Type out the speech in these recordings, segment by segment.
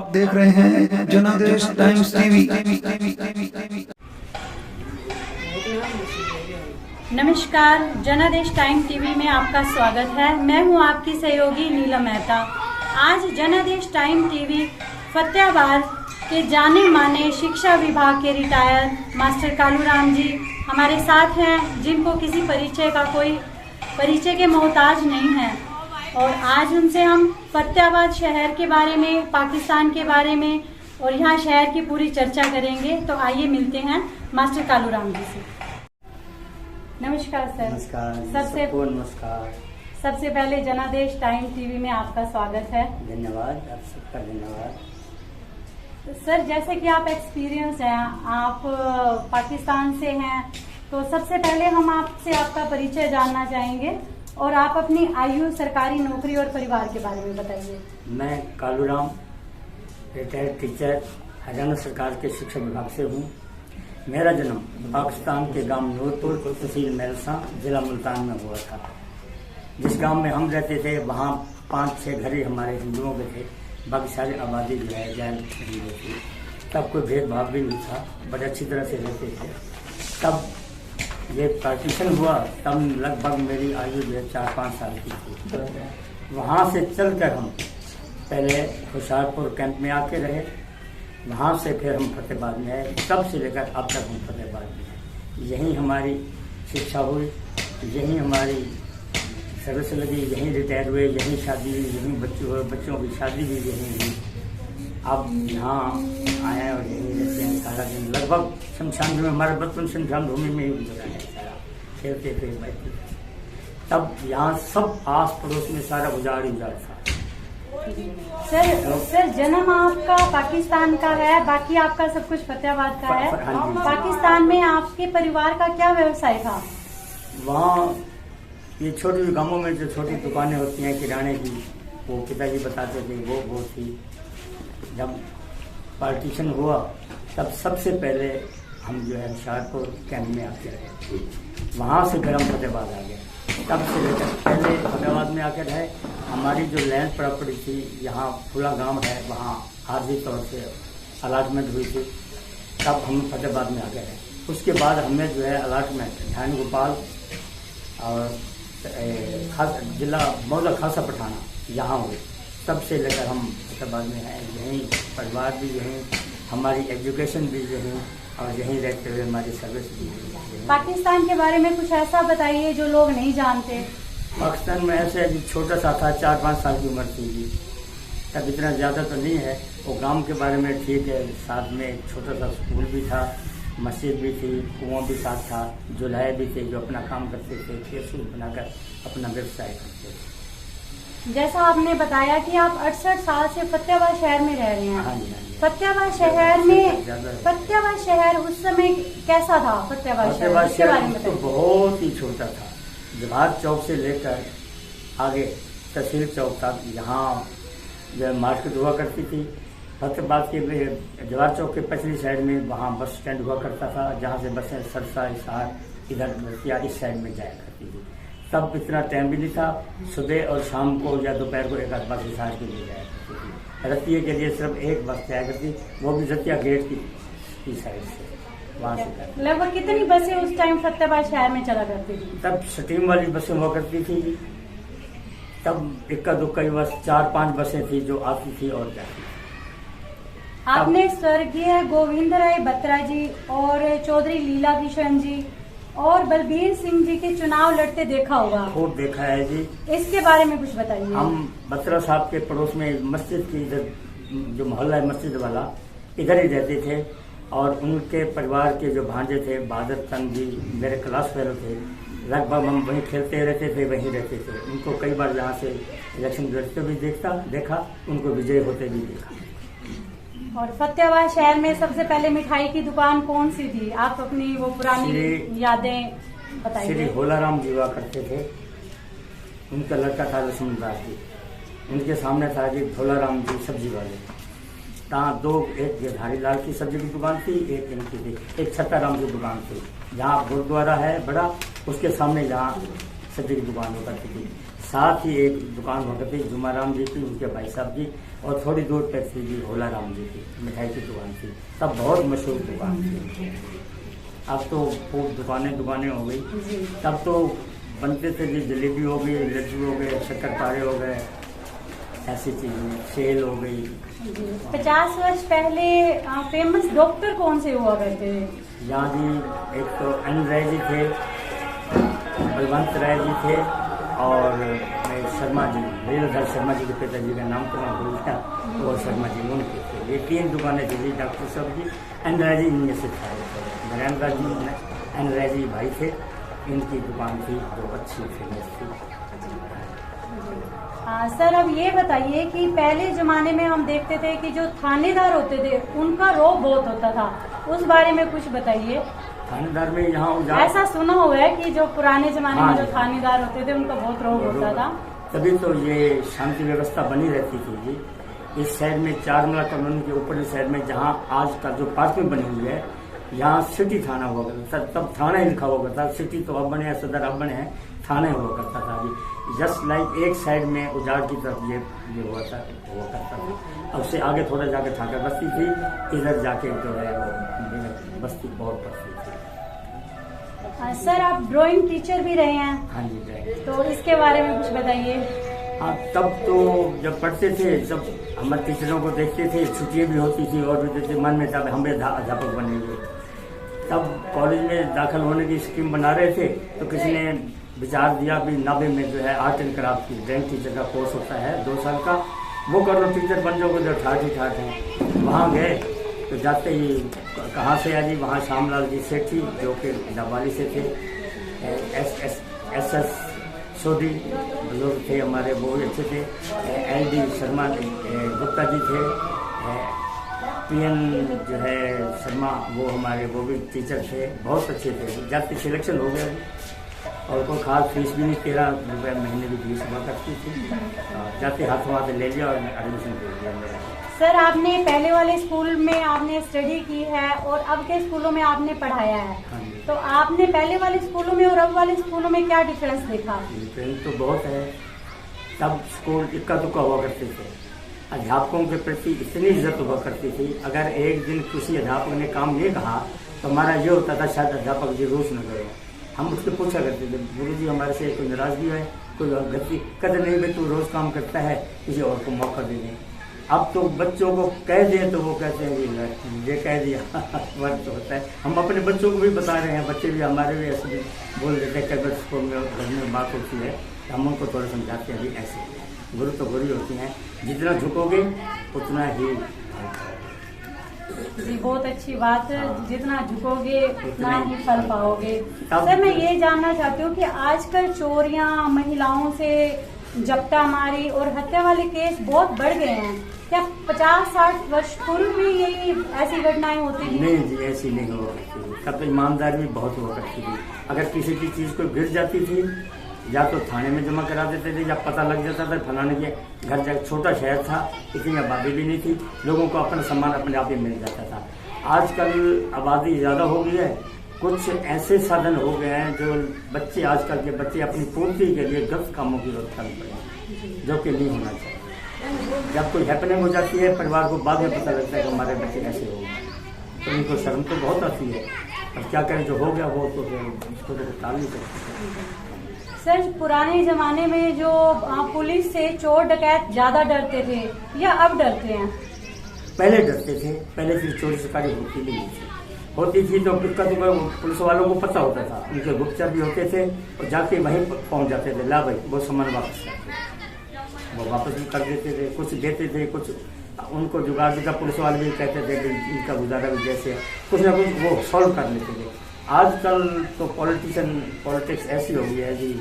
आप देख रहे हैं जनादेश टाइम्स टीवी। नमस्कार, जनादेश टाइम टीवी में आपका स्वागत है। मैं हूं आपकी सहयोगी नीलम मेहता। आज जनादेश टाइम टीवी फतेहाबाद के जाने माने शिक्षा विभाग के रिटायर मास्टर कालूराम जी हमारे साथ हैं, जिनको किसी परिचय के मोहताज नहीं है। और आज उनसे हम फतेहाबाद शहर के बारे में, पाकिस्तान के बारे में और यहाँ शहर की पूरी चर्चा करेंगे। तो आइए मिलते हैं मास्टर कालूराम जी से। नमस्कार सर। नमस्कार। नमस्कार। सबसे पहले जनादेश टाइम टीवी में आपका स्वागत है। धन्यवाद, आप सबका धन्यवाद। तो सर, जैसे कि आप एक्सपीरियंस हैं, आप पाकिस्तान से हैं, तो सबसे पहले हम आपसे आपका परिचय जानना चाहेंगे और आप अपनी आयु, सरकारी नौकरी और परिवार के बारे में बताइए। मैं कालूराम, रिटायर्ड टीचर, हरियाणा सरकार के शिक्षा विभाग से हूँ। मेरा जन्म पाकिस्तान के गांव नूरपुर, तहसील मेलसा, जिला मुल्तान में हुआ था। जिस गांव में हम रहते थे वहाँ 5-6 घर ही हमारे हिंदुओं के थे, बाकी सारी आबादी जो है जैन हिंदू थी। तब कोई भेदभाव भी नहीं था, बड़े अच्छी तरह से रहते थे। तब ये पार्टीशन हुआ, तब लगभग मेरी आयु जो है 4-5 साल की थी। वहाँ से चलकर हम पहले होशियारपुर कैंप में आके रहे, वहाँ से फिर हम फतेहाबाद में आए। तब से लेकर अब तक हम फतेहाबाद में हैं। यहीं हमारी शिक्षा हुई, यहीं हमारी सर्विस लगी, यहीं रिटायर हुए, यहीं शादी हुई, यहीं बच्चे हुए, बच्चों की शादी भी यहीं हुई। अब यहाँ आए और यहीं रहते हैं सारा दिन। लगभग शमशान भूमि, हमारा बचपन शमशान भूमि में ही गुजरा है सारा, खेलते थे बैठते थे। तब यहाँ सब आस पड़ोस में सारा उजाड़ ही उजाड़ था। सर, जन्म आपका पाकिस्तान का है, बाकी आपका सब कुछ फतेहाबाद का है। पाकिस्तान में आपके परिवार का क्या व्यवसाय था? वहाँ ये छोटी गांवों में जो छोटी दुकानें होती हैं किराने की, वो पिताजी बताते थे, वो थी। जब पार्टीशन हुआ तब सबसे पहले हम जो है होशियारपुर कैंप में आके रहे, वहाँ से फिर हम फतेहाबाद आ गए। तब से लेकर पहले फतेहाबाद में आकर रहे। हमारी जो लैंड प्रॉपर्टी थी, यहाँ खुला गांव है, वहाँ आर्जी तौर से अलाटमेंट हुई थी, तब हम फतेहाबाद में आ गए। उसके बाद हमें जो है अलाटमेंट ध्यान गोपाल और जिला मौजा खासा पठाना यहाँ हुए। तब से लेकर हम फतेहाबाद में हैं, यहीं परिवार भी यहीं, हमारी एजुकेशन भी यहीं और यहीं रहते हुए हमारी सर्विस भी यहीं। पाकिस्तान के बारे में कुछ ऐसा बताइए जो लोग नहीं जानते। पाकिस्तान में ऐसे छोटा सा था, 4-5 साल की उम्र थी जी, तब इतना ज़्यादा तो नहीं है। वो गांव के बारे में ठीक है, साथ में एक छोटा सा स्कूल भी था, मस्जिद भी थी, कुआं भी साथ था, जुल्हे भी थे जो अपना काम करते थे, खेत बनाकर अपना व्यवसाय करते थे। जैसा आपने बताया कि आप 68 साल से फतेहाबाद शहर में रह रहे हैं। हाँ जी, हाँ जी। फतेहाबाद शहर उस समय कैसा था? फतेहाबाद शहर तो बहुत ही छोटा था। जवाहर चौक से लेकर आगे तहसील चौक तक यहाँ जो मार्केट हुआ करती थी। फतेहाबाद के जवाहर चौक के पछली साइड में वहाँ बस स्टैंड हुआ करता था, जहाँ से बसें सरसा, हिसार, इधर बस्तिया इस साइड में जाया करती थी। तब इतना टाइम भी नहीं था, सुबह और शाम को या दोपहर को एक आध बस हिसार के लिए जाया करती थी। रतिया के लिए सिर्फ एक बस जाया करती, वो भी रतिया गेट की साइड से, वहाँ से। लगभग कितनी बसें उस टाइम फतेहाबाद शहर में चला करती थी? तब स्टीम वाली बसें हुआ करती थी। तब इक्का दुक्का बस 4-5 बसें थी जो आती थी और जाती थी। आपने स्वर्गीय गोविंद राय बत्रा जी और चौधरी लीला किशन जी और बलबीर सिंह जी के चुनाव लड़ते देखा होगा। खूब देखा है जी। इसके बारे में कुछ बताइए। हम बत्रा साहब के पड़ोस में मस्जिद की इधर जो मोहल्ला है मस्जिद वाला, इधर ही रहते थे। और उनके परिवार के जो भांजे थे, बहादुर चंद जी मेरे क्लास फेलो थे, लगभग हम वहीं खेलते रहते थे, वहीं रहते थे। उनको कई बार यहाँ से इलेक्शन लड़ते भी देखा, उनको विजय होते भी देखा। और फतेहाबाद शहर में सबसे पहले मिठाई की दुकान कौन सी थी? आप अपनी वो पुरानी यादें बताइए। श्री होलाराम जी हुआ करते थे, उनका लड़का था लक्ष्मण दास जी, उनके सामने था जी होलाराम जी सब्जी वाले। तहाँ दो, एक गिरधारी लाल की सब्जी की दुकान थी, एक इनकी थी, एक छत्ताराम की दुकान थी। जहाँ गुरुद्वारा है बड़ा, उसके सामने जहाँ सब्जी की दुकान हुआ करती थी। साथ ही एक दुकान हुआ करती जुमाराम जी की, उनके भाई साहब की, और थोड़ी दूर पैसे जी होला राम जी की मिठाई की दुकान थी। तब बहुत मशहूर दुकान थी। अब तो खूब दुकानें हो गई। तब तो बनते थे जी जलेबी हो गई, लड्डू हो गए, शक्करपारे हो गए, ऐसी चीजें, सेल हो गई। 50 वर्ष पहले फेमस डॉक्टर कौन से हुआ करते थे? यहाँ जी एक तो एन राय जी थे, बलवंत राय जी थे, और शर्मा जी, वीरधर शर्मा जी के पिताजी का नाम तो मैं भूल गया, और शर्मा जी उनके थे। ये 3 दुकानें थी जी डॉक्टर साहब जी। एन राय जी इनमें से थे, नरेंद्र जी, एन राय जी भाई थे, इनकी दुकान थी जो अच्छी फेमस थी। सर अब ये बताइए कि पहले जमाने में हम देखते थे कि जो थानेदार होते थे उनका रौब बहुत होता था, उस बारे में कुछ बताइए। थानेदार में यहाँ ऐसा सुना हुआ है कि जो पुराने जमाने में जो थानेदार होते थे उनका बहुत रौब होता था, तभी तो ये शांति व्यवस्था बनी रहती थी जी। इस शहर में 4 मला कॉलोनी के ऊपर शहर में जहाँ आज का जो पार्किंग बनी हुई है, यहाँ सिटी थाना हुआ करता था। तब थाना ही लिखा हुआ करता, सिटी तो अब बने हैं, सदर अब बने हैं, थाना हुआ करता था जी। जस्ट लाइक एक साइड में उजाड़ की तरफ ये हुआ करता था। अब से आगे थोड़ा जाके ठाकर बस्ती थी, इधर जाके जो है वो बस्ती बहुत पड़ती थी। सर आप ड्राइंग टीचर भी रहे हैं? हाँ जी ड्राइंग। तो इसके बारे में कुछ बताइए। हाँ, तब तो जब पढ़ते थे सब हमारे टीचरों को देखते थे, छुट्टियाँ भी होती थी और भी देते, मन में तब हम भी अध्यापक बनेंगे। तब कॉलेज में दाखिल होने की स्कीम बना रहे थे, तो किसी ने विचार दिया भी 90 में जो है आर्ट एंड क्राफ्ट की ड्राइंग टीचर का कोर्स होता है 2 साल का, वो कर लो, टीचर बन जाओगे। जो ठाठ हैं वहाँ गए तो जाते ही कहाँ से आ जी, वहाँ श्यामलाल जी सेठी जो कि डबाली से थे, एस सोडी बुजुर्ग थे हमारे, वो भी अच्छे थे, LD शर्मा गुप्ता जी थे, PN जो है शर्मा वो हमारे वो भी टीचर थे, बहुत अच्छे थे। जाते सिलेक्शन हो गया और कोई खास फीस भी नहीं, 13 रुपये महीने की फीस हुआ करती थी। जाते हाथों हाथ ले लिया और एडमिशन दे दिया मेरा। सर आपने पहले वाले स्कूल में आपने स्टडी की है और अब के स्कूलों में आपने पढ़ाया है, तो आपने पहले वाले स्कूलों में और अब वाले स्कूलों में क्या डिफरेंस देखा? डिफरेंस तो बहुत है। तब स्कूल इक्का दुक्का हुआ करते थे, अध्यापकों के प्रति इतनी इज्जत हुआ करती थी। अगर एक दिन किसी अध्यापक ने काम नहीं कहा तो हमारा ये होता था शायद अध्यापक जी रोज न करें। हम उससे पूछा करते थे, गुरु जी हमारे से कोई नाराजगी है, कोई गलती कहते नहीं भाई तू रोज काम करता है, किसी और को मौका दे दें। अब तो बच्चों को कह दें तो वो कहते हैं ये कह दिया वर्क तो होता है। हम अपने बच्चों को भी बता रहे हैं, बच्चे भी हमारे भी ऐसे भी बोल देते हैं। कई बार स्कूल में घर में बात होती है तो हम उनको थोड़ा समझाते हैं, अभी ऐसे गुरु तो गुरु होती हैं, जितना झुकोगे उतना ही। जी बहुत अच्छी बात है, जितना झुकोगे उतना ही फल पाओगे। सर मैं ये जानना चाहती हूँ कि आजकल चोरियां, महिलाओं से झपटामारी और हत्या वाले केस बहुत बढ़ गए हैं, क्या 50-60 वर्ष पूर्व भी यही ऐसी घटनाएं होती थी? नहीं जी ऐसी नहीं हुआ करती थी। तब ईमानदारी भी बहुत हुआ करती थी। अगर किसी की चीज को गिर जाती थी या तो थाने में जमा करा देते थे या पता लग जाता था फलाने के घर जाकर। छोटा शहर था, इतनी आबादी भी नहीं थी, लोगों को अपना सामान अपने आप ही मिल जाता था। आजकल आबादी ज़्यादा हो गई है, कुछ ऐसे साधन हो गए हैं जो बच्चे आजकल के बच्चे अपनी पूर्ति के लिए गलत कामों की ओर करने पड़े, जो कि नहीं होना चाहिए। जब कोई हैपनिंग हो जाती है परिवार को बाद में पता लगता है कि हमारे बच्चे ऐसे हो गए, तो उनको शर्म तो बहुत आती है। अब क्या करें, जो हो गया वो तो उसको तो टाल नहीं सकते। सर पुराने जमाने में जो पुलिस से चोर डकैत ज्यादा डरते थे या अब डरते हैं? पहले डरते थे, पहले से चोरी शिकारी होती नहीं थी। होती थी तो उसका तो पुलिस वालों को पता होता था, उनके गुप्तचर भी होते थे और जाके वहीं पहुंच जाते थे, ला भाई वो सामान वापस करते, वो वापस भी कर देते थे, कुछ देते थे, कुछ उनको जुगाड़ देता। पुलिस वाले भी कहते थे कि इनका गुजारा भी जैसे कुछ ना कुछ वो सॉल्व कर लेते थे। आजकल तो पॉलिटिक्स ऐसी हो गई है कि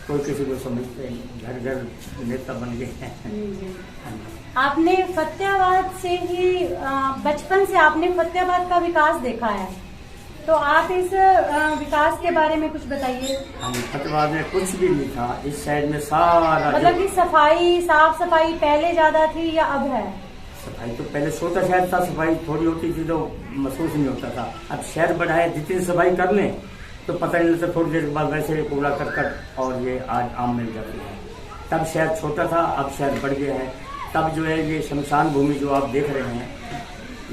कोई किसी को समझते नहीं, घर घर नेता बन गए हैं। आपने फतेहाबाद से ही बचपन से आपने फतेहाबाद का विकास देखा है, तो आप इस विकास के बारे में कुछ बताइए। फतेहाबाद में कुछ भी नहीं था, इस साइड में सारा मतलब कि सफाई साफ सफाई पहले ज्यादा थी या अब है? सफाई तो पहले छोटा शहर था, सफाई थोड़ी होती थी तो महसूस नहीं होता था। अब शहर बड़ा है, जितनी सफाई कर लें तो पता नहीं लगता, थोड़ी देर के बाद वैसे कूड़ा करकट और ये आज आम मिल जाती है। तब शहर छोटा था, अब शहर बढ़ गया है। तब जो है ये शमशान भूमि जो आप देख रहे हैं,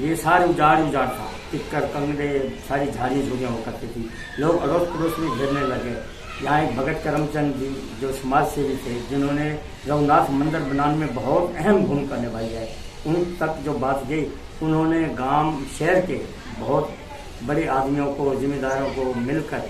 ये सारे उजाड़ था, टिक्कर कंगड़े सारी झाड़ी झूड़ियाँ वो करती थी। लोग अड़ोस पड़ोस में घेरने लगे। यहाँ एक भगत करमचंद जी जो समाज सेवी थे, जिन्होंने रघुनाथ मंदिर बनाने में बहुत अहम भूमिका निभाई है, उन तक जो बात गई, उन्होंने गांव शहर के बहुत बड़े आदमियों को, जिम्मेदारों को मिलकर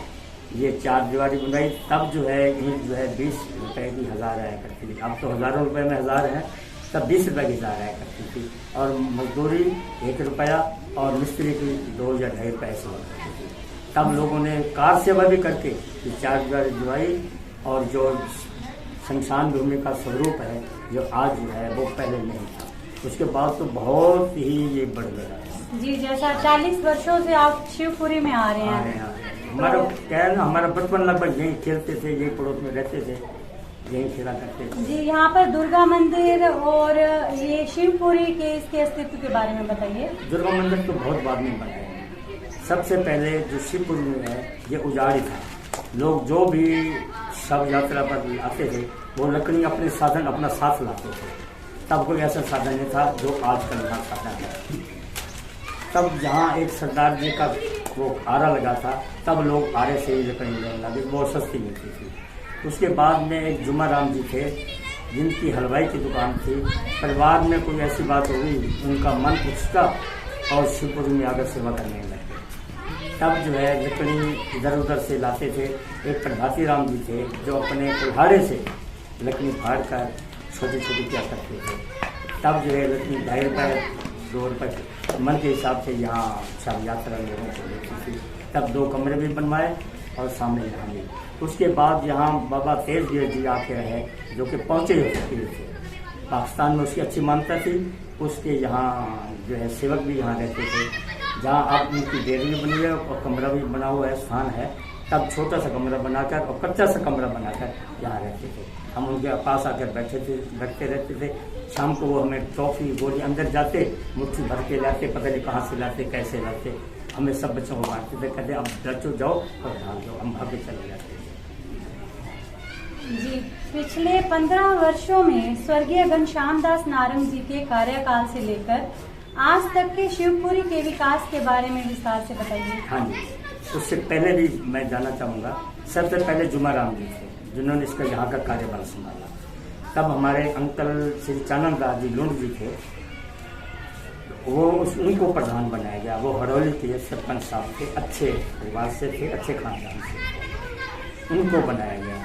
ये 4 दीवारी बनाई। तब जो है ईंट जो है 20 रुपए की 1000 आया करती थी। अब तो हज़ारों रुपए में 1000 है, तब 20 रुपए की 1000 आया करती थी। और मजदूरी 1 रुपया और मिस्त्री की 2 या 2.5 रुपये ऐसे हुआ करती थी। तब लोगों ने कार सेवा भी करके 4 दीवारी दिवाई। और जो शमशान भूमि का स्वरूप है जो आज जो है वो पहले नहीं था। उसके बाद तो बहुत ही ये बढ़ गया जी। जैसा 40 वर्षों से आप शिवपुरी में आ रहे हैं। हमारा क्या है ना, हमारा बचपन लगभग यहीं खेलते थे, यहीं पड़ोस में रहते थे, यहीं खेला करते थे। जी, यहाँ पर दुर्गा मंदिर और ये शिवपुरी के इसके अस्तित्व के बारे में बताइए। दुर्गा मंदिर तो बहुत बाद में बना है। सबसे पहले जो शिवपुरी में है ये उजाड़ी था। लोग जो भी शव यात्रा पर आते थे वो लकड़ी अपने साधन अपना साथ लाते थे। तब कोई ऐसा साधन नहीं था जो आजकल यहाँ साधन है। तब जहाँ एक सरदार जी का वो आरा लगा था, तब लोग आरे से ही लकड़ी लेने लगे, वो सस्ती मिलती थी। उसके बाद में एक जुमा राम जी थे, जिनकी हलवाई की दुकान थी। परिवार में कोई ऐसी बात हो गई, उनका मन उछता और शिवपुरी में आकर सेवा करने लगे। तब जो है लकड़ी इधर उधर से लाते थे। एक प्रभाती राम जी थे जो अपने कुल्हाड़े से लकड़ी फाड़ कर छोटी छोटी क्या करते थे। तब जो है लकड़ी 2.5 रुपये 2 रुपये मन के हिसाब से यहाँ शव यात्रा लोगों को देती थी। तब 2 कमरे भी बनवाए और सामने यहाँ भी। उसके बाद यहाँ बाबा तेजगीर जी आके रहे, जो कि पहुँचे हो सकते थे। पाकिस्तान में उसकी अच्छी मान्यता थी। उसके यहाँ जो है सेवक भी यहाँ रहते थे। जहाँ आप उनकी डेरी भी बनी है और कमरा भी बना हुआ है, स्थान है। तब छोटा सा कमरा बनाकर और कच्चा सा कमरा बनाकर यहाँ रहते थे। हम उनके पास आकर बैठते रहते थे। शाम को वो हमें टॉफी गोली अंदर जाते, मुट्ठी भर के लाते, पता नहीं कहाँ से लाते, कैसे लाते। हमें सब बच्चों को बांटते थे, कहते अब बच्चों जाओ और ढाल दो, हम भागे चले जाते थे। जी, पिछले 15 वर्षों में स्वर्गीय घनश्याम दास नारंग जी के कार्यकाल से लेकर आज तक के शिवपुरी के विकास के बारे में विस्तार से बताइए। हाँ जी, उससे पहले भी मैं जानना चाहूँगा। सबसे पहले जुमा राम जी थे, जिन्होंने इसका यहाँ का कार्यभार संभाला। तब हमारे अंकल श्री चानंद दास जी लुंड जी थे, वो उनको प्रधान बनाया गया। वो हड़ौली के सरपंच साहब थे, अच्छे परिवार से थे, अच्छे खानदान से, उनको बनाया गया।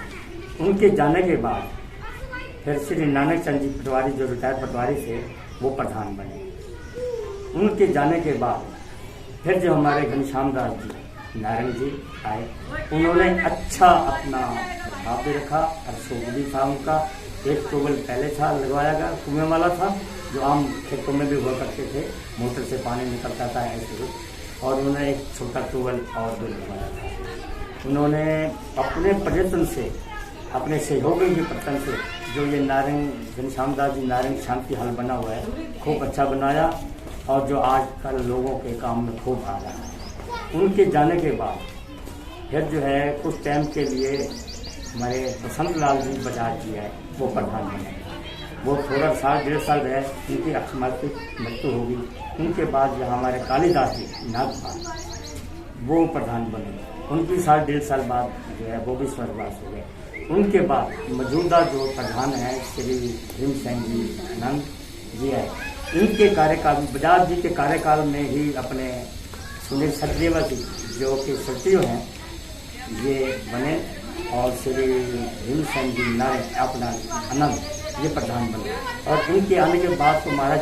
उनके जाने के बाद फिर श्री नानक चंद जी पटवारी, जो रिटायर्ड पटवारी थे, वो प्रधान बने। उनके जाने के बाद फिर जो हमारे घनश्याम दास जी नारंग जी आए, उन्होंने अच्छा अपना प्रभाव भी रखा। अशोक भी था उनका। एक ट्यूबवेल पहले था लगवाया गया, कुएं वाला था, जो आम खेतों में भी हुआ करते थे, मोटर से पानी निकलता था ऐसे। और उन्होंने एक छोटा ट्यूबवेल और भी लगवाया था। उन्होंने अपने प्रयत्न से, अपने सहयोगी के प्रयत्न से, जो ये नारंग घनश्याम दास जी नारंग शांति हल बना हुआ है, खूब अच्छा बनाया। और जो आजकल लोगों के काम में खूब आ रहा है। उनके जाने के बाद फिर जो है कुछ टाइम के लिए हमारे बसंत लाल जी बजाज जी है, वो प्रधान बने। वो थोड़ा 1.5 साल रहे, उनकी अकस्मात मृत्यु होगी। उनके बाद जो हमारे कालीदास जी नागपाल, वो प्रधान बने। उनकी 1.5 साल बाद जो है वो भी स्वर्गवास हो गए। उनके बाद मौजूदा जो प्रधान है श्री भीमसेन जी आनंद जी है, इनके कार्यकाल, बजाज जी के कार्यकाल में ही अपने सुनील सचदेवा जी, जो कि सचिव हैं, ये बने। और श्री भीमसेन जी नारायण अपना आनंद, ये प्रधान बने। और इनके आने के बाद तो महाराज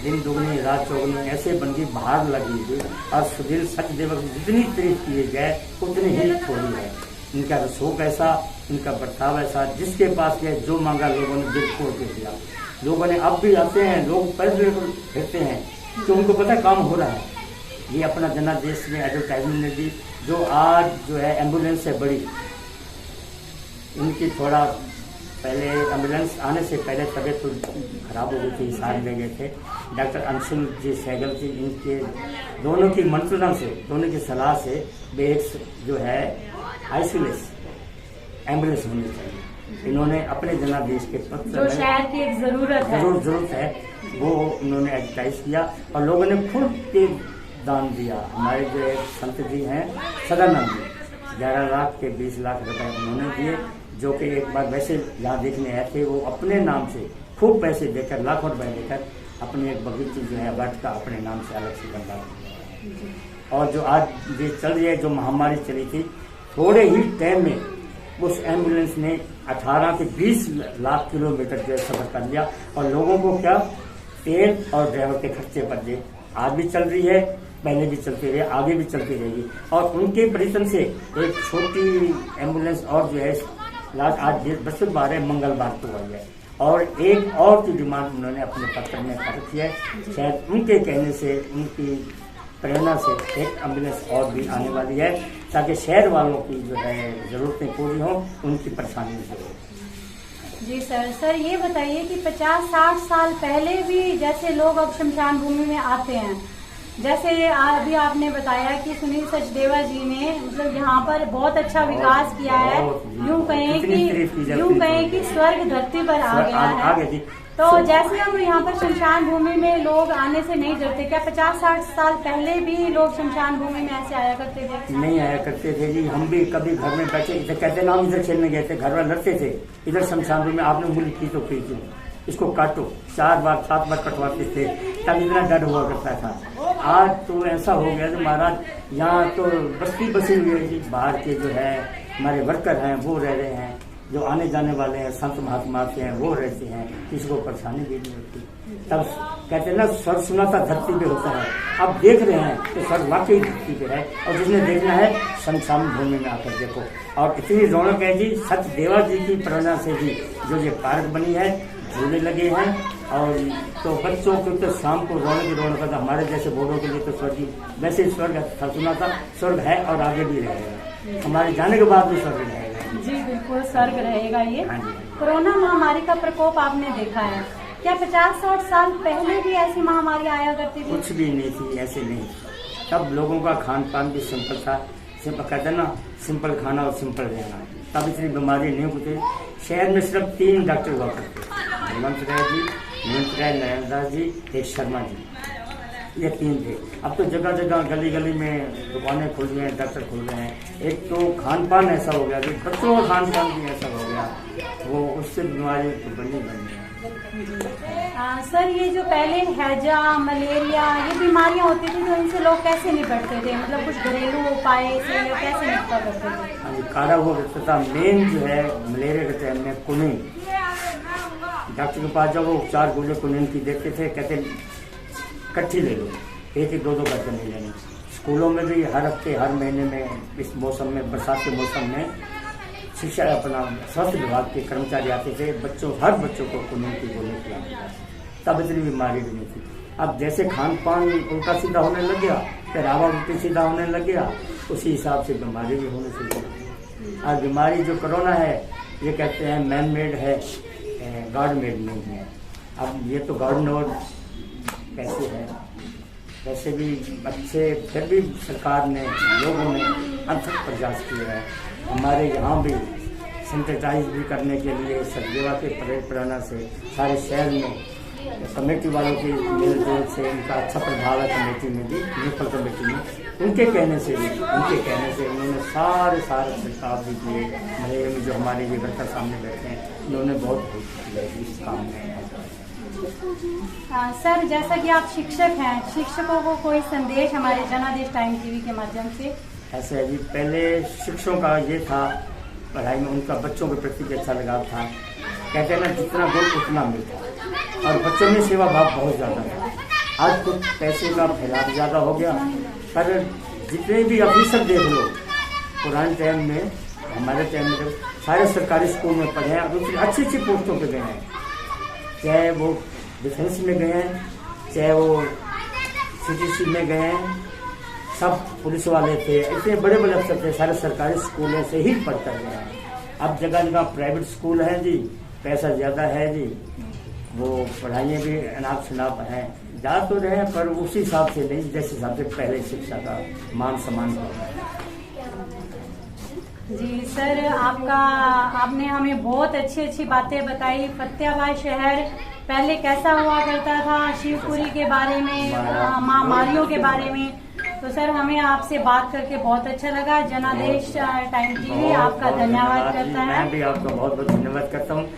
दिन दुगनी रात चौगनी ऐसे बन गई, बाहर लगी हुई। और सुनील सचदेवा की जितनी तारीफ किए गए उतनी ही थोड़ी है। इनका रसूख ऐसा, इनका बर्ताव ऐसा, जिसके पास गए जो मांगा लोगों ने दिल खोल के दिया। लोगों ने अब भी आते हैं, लोग पैसे फिरते हैं, तो उनको पता काम हो रहा है। ये अपना जनादेश में एडवर्टाइजमेंट ने दी, जो आज जो है एम्बुलेंस से बड़ी। इनकी थोड़ा पहले एम्बुलेंस आने से पहले तबीयत तो खराब हो गई थी, सारे ले गए थे। डॉक्टर अंशुल जी सहगल जी, इनके दोनों की मंत्रणा से, दोनों की सलाह से बेहद जो है आइसोलेस एम्बुलेंस होनी चाहिए। इन्होंने अपने जनादेश के पत्र जो शहर की एक जरूरत है, जरूरत है, वो उन्होंने एडवर्टाइज किया और लोगों ने खुद के दान दिया। हमारे जो एक संत जी हैं सदानंद जी, 11 लाख के 20 लाख रुपए उन्होंने दिए, जो कि एक बार वैसे यहाँ देखने आए थे, वो अपने नाम से खूब पैसे देकर, लाखों रुपए देकर अपनी एक बगीची जो है वाट का अपने नाम से अलग से बनवा दिया। और जो आज ये चल रही है, जो महामारी चली थी, थोड़े ही टाइम में उस एम्बुलेंस ने 18 से 20 लाख किलोमीटर जो सफर कर लिया और लोगों को क्या तेल और ड्राइवर के खर्चे पर दे। आज भी चल रही है, पहले भी चलती रही, आगे भी चलती रहेगी। और उनके परिश्रम से एक छोटी एम्बुलेंस और जो है आज बृहस्पतिवार है, मंगलवार को आई है, और एक और की डिमांड उन्होंने अपने पत्र में कर रखी है। शायद उनके कहने से, उनकी प्रेरणा से एक एम्बुलेंस और भी आने वाली है, ताकि शहर वालों की जो है जरूरतें पूरी हों, उनकी परेशानी दूर हो। जी सर, ये बताइए कि 50-60 साल पहले भी जैसे लोग अब शमशान भूमि में आते हैं, जैसे अभी आपने बताया कि सुनील सचदेवा जी ने मतलब यहाँ पर बहुत अच्छा विकास किया है, यूं कहें कि स्वर्ग धरती पर आ गया है। तो जैसे अब यहाँ पर शमशान भूमि में लोग आने से नहीं डरते, क्या 50-60 साल पहले भी लोग शमशान भूमि में ऐसे आया करते थे? नहीं आया करते थे जी। हम भी कभी घर में बैठे इधर कहते ना, हम इधर खेलने गए थे, घर वाले लड़ते थे, इधर शमशान भूमि में आपने उंगली की तो की क्यों, इसको काटो, 4 बार 7 बार कटवाते थे, तब इतना डर हुआ करता था। आज तो ऐसा हो गया कि महाराज यहाँ तो बस्ती बसी हुई है जी, बाहर के जो है हमारे वर्कर हैं वो रह रहे हैं, जो आने जाने वाले हैं संत महात्मा के हैं वो रहते हैं, किसी को परेशानी भी नहीं होती। तब कहते हैं ना, स्वर्ग सुनाता धरती पे होता है। अब देख रहे हैं तो स्वर्ग वाकई धरती पे है, और जिसने देखना है शमशान भूमि में आकर देखो। और इतनी रौनक है जी, सचदेवा जी की प्रेरणा से भी जो ये पार्क बनी है, झूले लगे हैं, और तो बच्चों को तो शाम को रौनक था। हमारे जैसे बूढ़ों के लिए तो स्वर्ग, वैसे स्वर्ग सुना था, स्वर्ग है और आगे भी रहेगा, हमारे जाने के बाद भी स्वर्ग रहेगा। जी बिल्कुल, स्वर्ग रहेगा ये। कोरोना महामारी का प्रकोप आपने देखा है, क्या 50-60 साल पहले भी ऐसी महामारी आया करती थी? कुछ भी नहीं थी, ऐसे नहीं। तब लोगों का खान पान भी सिंपल था, सिंपल कहते ना, सिंपल खाना और सिंपल रहना। तब इतनी बीमारी नहीं होती। शहर में सिर्फ 3 डॉक्टर हुआ करते, हेमंत राय जी, हेमंत राय, नयनदास जी, एक शर्मा जी, ये 3 थे। अब तो जगह जगह गली गली में दुकानें खुल रही हैं, डॉक्टर खुल रहे हैं। एक तो खान पान ऐसा हो गया कि बच्चों का खान पान भी ऐसा हो गया, वो उससे बीमारी तो बनी है। सर, ये जो पहले हैजा, मलेरिया, ये बीमारियां होती थी, तो इनसे लोग कैसे निपटते थे? मतलब कुछ घरेलू उपाय से कैसे निपटा करते थे? काढ़ा हुआ करता था। मेन जो है मलेरिया के टाइम में कुनीन, डॉक्टर के पास जब वो 4 गोले कुनीन की देखते थे, कहते इकट्ठी ले लो, 1-2 करके नहीं लेनी। स्कूलों में भी हर हफ्ते, हर महीने में, इस मौसम में, बरसात के मौसम में शिक्षा अपना स्वास्थ्य विभाग के कर्मचारी आते थे, हर बच्चों को कुनीन की गोली खिलाते थे। तब इतनी बीमारी भी नहीं थी। अब जैसे खान पान उल्टा सीधा होने लग गया, पहनावा उल्टी सीधा होने लग गया, उसी हिसाब से बीमारी भी होने से लगी। आज बीमारी जो कोरोना है, ये कहते हैं मैन मेड है, गॉड मेड नहीं है। अब ये तो गॉड नोड कैसे है, वैसे भी अच्छे, फिर भी सरकार ने, लोगों ने अथक प्रयास किया है। हमारे यहाँ भी सैनिटाइज भी करने के लिए सचदेवा के प्रेरणा से सारे शहर में कमेटी वालों की मेलजोल से उनका अच्छा प्रभाव है। कमेटी में भी, म्यूनसिपल कमेटी में, उनके कहने से उन्होंने सारे प्रस्ताव भी दिए। मलेरिया में जो हमारे ये वर्कर सामने बैठे हैं, उन्होंने बहुत हेल्प किया इस काम में। सर, जैसा कि आप शिक्षक हैं, शिक्षकों को कोई संदेश हमारे जनादेश टाइम टीवी के माध्यम से? ऐसे है जी, पहले शिक्षकों का ये था, पढ़ाई में उनका बच्चों के प्रति अच्छा लगाव था। कहते हैं ना, जितना गुण उतना मिलता, और बच्चों में सेवा भाव बहुत ज़्यादा था। आज कुछ पैसे का फैलाव ज़्यादा हो गया, पर जितने भी ऑफिसर देख लो, पुराने टाइम में, हमारे टाइम में सारे सरकारी स्कूल में पढ़े हैं, दूसरी अच्छी अच्छी पोस्टों पे गए हैं, चाहे वो डिफेंस में गए हैं, चाहे वो CTC में गए हैं, सब पुलिस वाले थे, इतने बड़े बड़े अफसर थे, सारे सरकारी स्कूलों से ही पढ़ कर गए हैं। अब जगह जगह प्राइवेट स्कूल हैं जी, पैसा ज़्यादा है जी, वो पढ़ाइयाँ भी अनाप शनाप हैं, जा तो रहे हैं, पर उसी हिसाब से नहीं जैसे हिसाब से पहले शिक्षा का मान सम्मान हो रहा है। जी सर, आपने हमें बहुत अच्छी अच्छी बातें बताई। फतेहाबाद शहर पहले कैसा हुआ करता था, शिवपुरी के बारे में, माँ मारियों के बारे में। तो सर, हमें आपसे बात करके बहुत अच्छा लगा। जनादेश टाइम टीवी आपका धन्यवाद करता है। मैं भी आपका बहुत बहुत धन्यवाद करता हूँ।